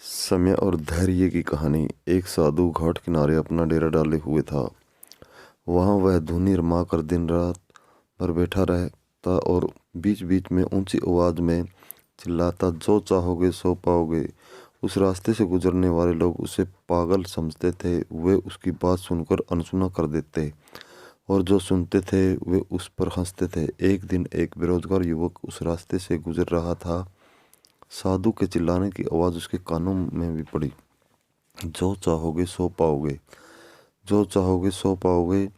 समय और धैर्य की कहानी। एक साधु घाट किनारे अपना डेरा डाले हुए था। वहाँ वह धुनी रमाकर दिन रात भर बैठा रहता और बीच बीच में ऊंची आवाज में चिल्लाता, जो चाहोगे सो पाओगे। उस रास्ते से गुजरने वाले लोग उसे पागल समझते थे। वे उसकी बात सुनकर अनसुना कर देते और जो सुनते थे वे उस पर हंसते थे। एक दिन एक बेरोजगार युवक उस रास्ते से गुजर रहा था। साधु के चिल्लाने की आवाज़ उसके कानों में भी पड़ी। जो चाहोगे सो पाओगे, जो चाहोगे सो पाओगे।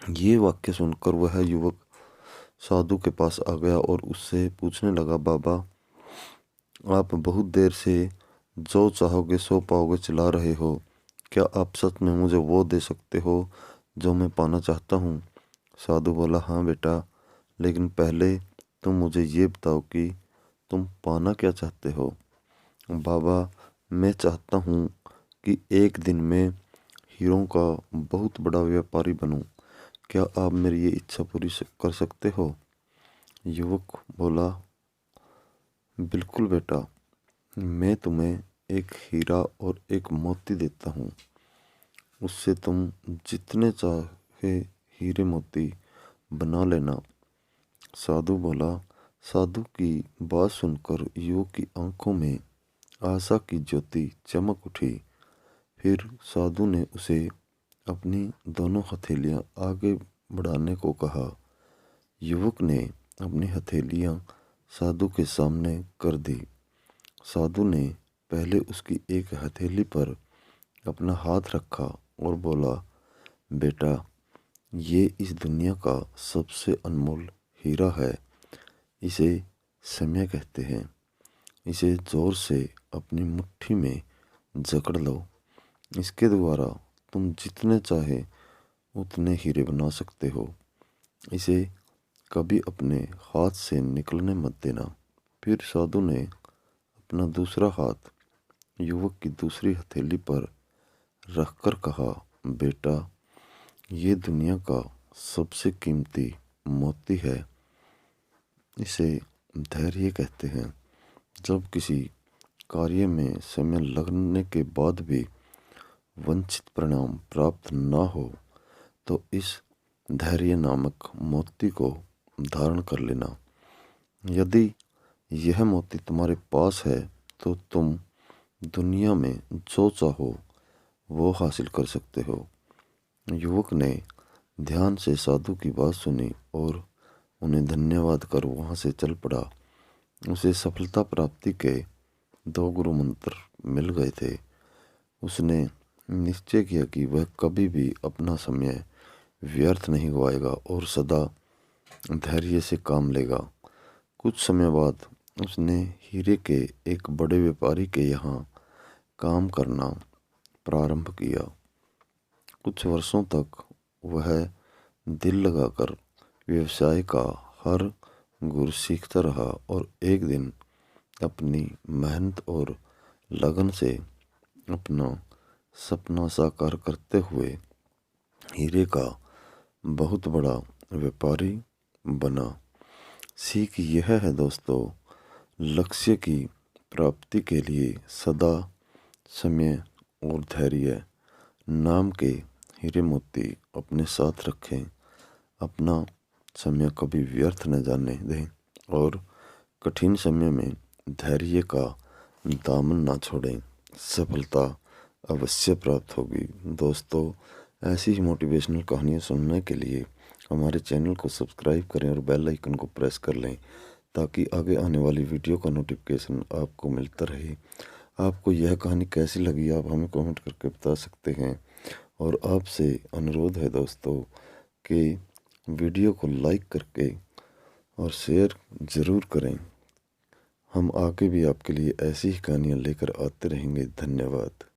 ये वाक्य सुनकर वह युवक साधु के पास आ गया और उससे पूछने लगा, बाबा, आप बहुत देर से जो चाहोगे सो पाओगे चिल्ला रहे हो। क्या आप सच में मुझे वो दे सकते हो जो मैं पाना चाहता हूँ? साधु बोला, हाँ बेटा, लेकिन पहले तुम मुझे ये बताओ कि तुम पाना क्या चाहते हो? बाबा, मैं चाहता हूँ कि एक दिन मैं हीरों का बहुत बड़ा व्यापारी बनूं। क्या आप मेरी ये इच्छा पूरी कर सकते हो? युवक बोला, बिल्कुल बेटा, मैं तुम्हें एक हीरा और एक मोती देता हूँ। उससे तुम जितने चाहे हीरे मोती बना लेना। साधु बोला। साधु की बात सुनकर युवक की आंखों में आशा की ज्योति चमक उठी। फिर साधु ने उसे अपनी दोनों हथेलियां आगे बढ़ाने को कहा। युवक ने अपनी हथेलियां साधु के सामने कर दी। साधु ने पहले उसकी एक हथेली पर अपना हाथ रखा और बोला, बेटा, ये इस दुनिया का सबसे अनमोल हीरा है। इसे समय कहते हैं। इसे जोर से अपनी मुट्ठी में जकड़ लो। इसके द्वारा तुम जितने चाहे उतने हीरे बना सकते हो। इसे कभी अपने हाथ से निकलने मत देना। फिर साधु ने अपना दूसरा हाथ युवक की दूसरी हथेली पर रखकर कहा, बेटा, ये दुनिया का सबसे कीमती मोती है। इसे धैर्य कहते हैं। जब किसी कार्य में समय लगने के बाद भी वांछित परिणाम प्राप्त ना हो तो इस धैर्य नामक मोती को धारण कर लेना। यदि यह मोती तुम्हारे पास है तो तुम दुनिया में जो चाहो वो हासिल कर सकते हो। युवक ने ध्यान से साधु की बात सुनी और उन्हें धन्यवाद कर वहाँ से चल पड़ा। उसे सफलता प्राप्ति के 2 गुरु मंत्र मिल गए थे। उसने निश्चय किया कि वह कभी भी अपना समय व्यर्थ नहीं गवाएगा और सदा धैर्य से काम लेगा। कुछ समय बाद उसने हीरे के एक बड़े व्यापारी के यहाँ काम करना प्रारंभ किया। कुछ वर्षों तक वह दिल लगाकर व्यवसाय का हर गुर सीखता रहा और एक दिन अपनी मेहनत और लगन से अपना सपना साकार करते हुए हीरे का बहुत बड़ा व्यापारी बना। सीख यह है दोस्तों, लक्ष्य की प्राप्ति के लिए सदा समय और धैर्य नाम के हीरे मोती अपने साथ रखें। अपना समय कभी व्यर्थ न जाने दें और कठिन समय में धैर्य का दामन ना छोड़ें। सफलता अवश्य प्राप्त होगी। दोस्तों, ऐसी ही मोटिवेशनल कहानियाँ सुनने के लिए हमारे चैनल को सब्सक्राइब करें और बेल आइकन को प्रेस कर लें ताकि आगे आने वाली वीडियो का नोटिफिकेशन आपको मिलता रहे। आपको यह कहानी कैसी लगी आप हमें कमेंट करके बता सकते हैं। और आपसे अनुरोध है दोस्तों कि वीडियो को लाइक करके और शेयर ज़रूर करें। हम आगे भी आपके लिए ऐसी ही कहानियाँ लेकर आते रहेंगे। धन्यवाद।